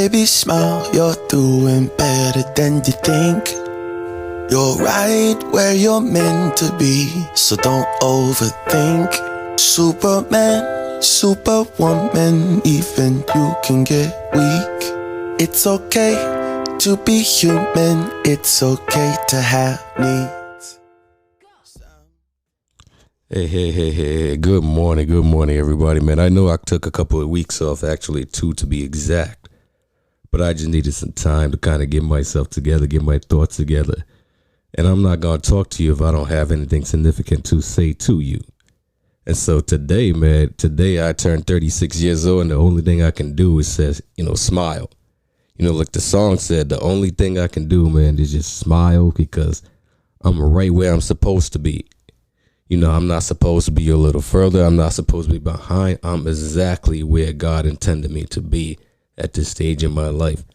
Baby, smile, you're doing better than you think. You're right where you're meant to be, so don't overthink. Superman, superwoman, even you can get weak. It's okay to be human, it's okay to have needs. Hey, good morning, everybody, man. I know I took a couple of weeks off, actually 2 to be exact, but I just needed some time to kind of get myself together, get my thoughts together, and I'm not going to talk to you if I don't have anything significant to say to you. And so today, man, I turned 36 years old, and the only thing I can do is smile. Like the song said, the only thing I can do, man, is just smile because I'm right where I'm supposed to be. I'm not supposed to be a little further. I'm not supposed to be behind. I'm exactly where God intended me to be at this stage in my life.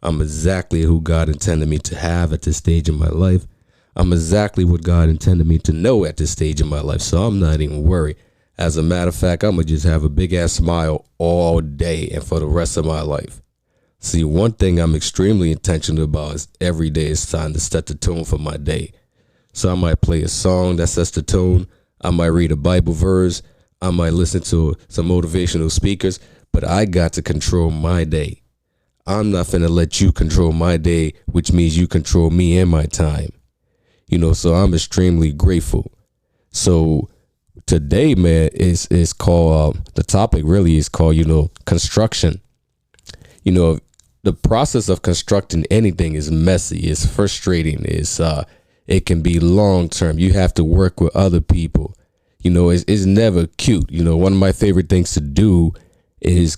I'm exactly who God intended me to have at this stage in my life. I'm exactly what God intended me to know at this stage in my life. So I'm not even worried. As a matter of fact, I'm going to just have a big ass smile all day and for the rest of my life. See, one thing I'm extremely intentional about is every day is time to set the tone for my day. So I might play a song that sets the tone. I might read a Bible verse. I might listen to some motivational speakers, but I got to control my day. I'm not finna let you control my day, which means you control me and my time. So I'm extremely grateful. So today, man, is called, the topic really is called, construction. The process of constructing anything is messy, it's frustrating, it can be long term. You have to work with other people. It's never cute. One of my favorite things to do is,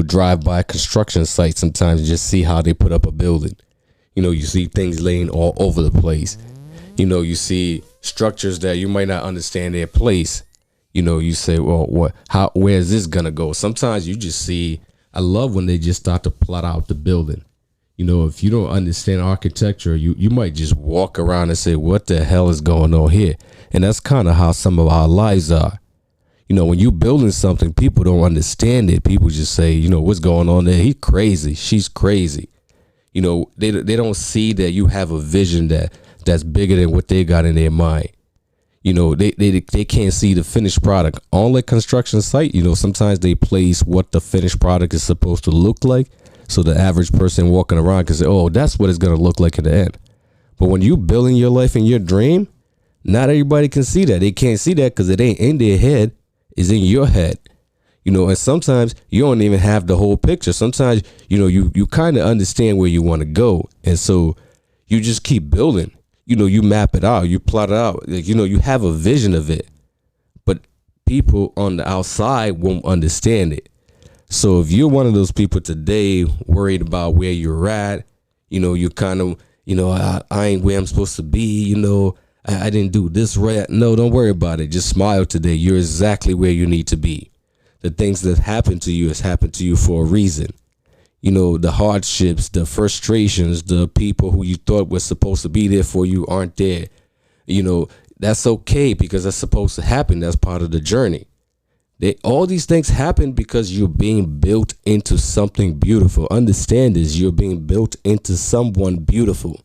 drive by a construction site sometimes and just see how they put up a building. You see things laying all over the place. You see structures that you might not understand their place. You say, well, where is this gonna go? Sometimes you just see, I love when they just start to plot out the building. If you don't understand architecture, you might just walk around and say, what the hell is going on here? And that's kind of how some of our lives are. When you building something, people don't understand it. People just say, what's going on there? He's crazy. She's crazy. They don't see that you have a vision that's bigger than what they got in their mind. They can't see the finished product. On a construction site, sometimes they place what the finished product is supposed to look like. So the average person walking around can say, oh, that's what it's going to look like in the end. But when you building your life in your dream, not everybody can see that. They can't see that because it ain't in their head. It's in your head. And sometimes you don't even have the whole picture. Sometimes, you kind of understand where you want to go. And so you just keep building. You map it out. You plot it out. You have a vision of it. But people on the outside won't understand it. So if you're one of those people today worried about where you're at, you kind of, I ain't where I'm supposed to be, I didn't do this right. No, don't worry about it. Just smile today. You're exactly where you need to be. The things that happen to you has happened to you for a reason. The hardships, the frustrations, the people who you thought were supposed to be there for you aren't there. That's okay because that's supposed to happen. That's part of the journey. All these things happen because you're being built into something beautiful. Understand this, you're being built into someone beautiful.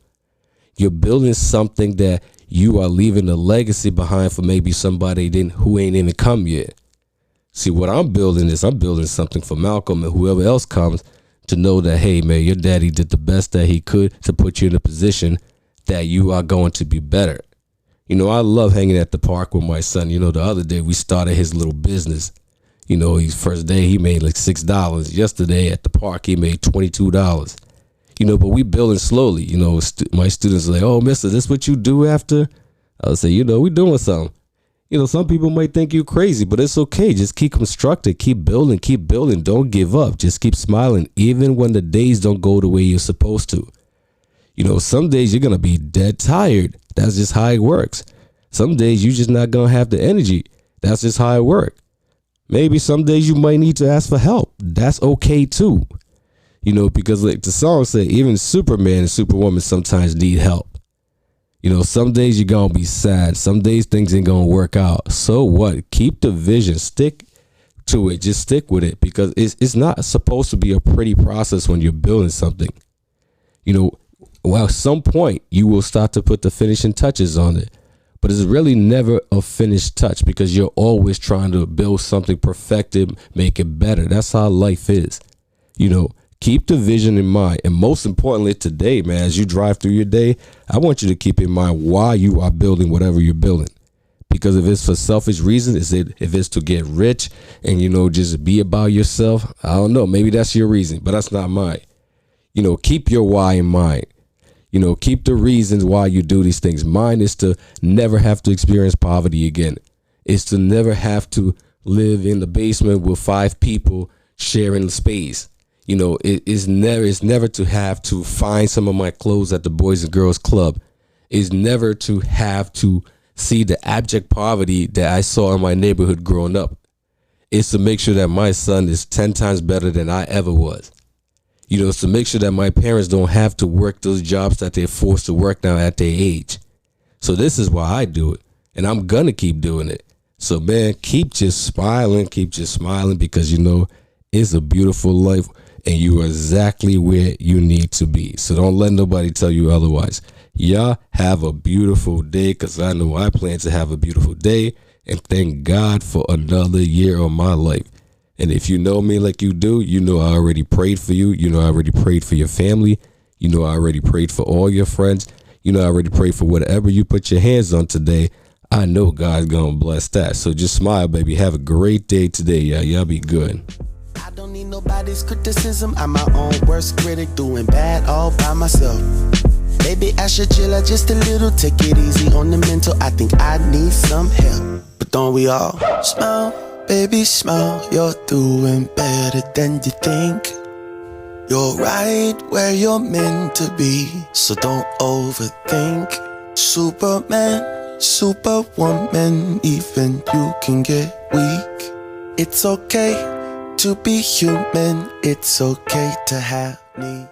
You're building something that you are leaving a legacy behind for maybe somebody who ain't even come yet. See, what I'm building something for Malcolm and whoever else comes to know that, hey, man, your daddy did the best that he could to put you in a position that you are going to be better. I love hanging at the park with my son. The other day we started his little business. His first day he made like $6. Yesterday at the park he made $22. But we building slowly. My students are like, oh, mister, this what you do after? I'll say, we doing something. Some people might think you crazy, but it's okay. Just keep constructing, keep building. Don't give up. Just keep smiling, even when the days don't go the way you're supposed to. Some days you're going to be dead tired. That's just how it works. Some days you're just not going to have the energy. That's just how it works. Maybe some days you might need to ask for help. That's okay too. Because like the song said, even Superman and Superwoman sometimes need help. Some days you're going to be sad. Some days things ain't going to work out. So what? Keep the vision. Stick to it. Just stick with it, because it's not supposed to be a pretty process when you're building something. You know, well, at some point you will start to put the finishing touches on it, but it's really never a finished touch, because you're always trying to build something perfected, make it better. That's how life is. You know, keep the vision in mind. And most importantly today, man, as you drive through your day, I want you to keep in mind why you are building whatever you're building. Because if it's for selfish reasons, if it's to get rich and, you know, just be about yourself, I don't know, maybe that's your reason, but that's not mine. You know, keep your why in mind. You know, keep the reasons why you do these things. Mine is to never have to experience poverty again. It's to never have to live in the basement with 5 people sharing space. You know, it's never to have to find some of my clothes at the Boys and Girls Club. It's never to have to see the abject poverty that I saw in my neighborhood growing up. It's to make sure that my son is 10 times better than I ever was. You know, it's to make sure that my parents don't have to work those jobs that they're forced to work now at their age. So this is why I do it, and I'm going to keep doing it. So, man, keep just smiling, because, you know, it's a beautiful life, and you are exactly where you need to be. So don't let nobody tell you otherwise. Y'all have a beautiful day, because I know I plan to have a beautiful day, and thank God for another year of my life. And if you know me like you do, you know I already prayed for you. You know I already prayed for your family. You know I already prayed for all your friends. You know I already prayed for whatever you put your hands on today. I know God's going to bless that. So just smile, baby. Have a great day today, y'all. Y'all be good. I don't need nobody's criticism. I'm my own worst critic, doing bad all by myself. Maybe I should chill out just a little, take it easy on the mental. I think I need some help. But don't we all? Smile, baby, smile. You're doing better than you think. You're right where you're meant to be, so don't overthink. Superman, superwoman, even you can get weak. It's okay to be human, it's okay to have needs.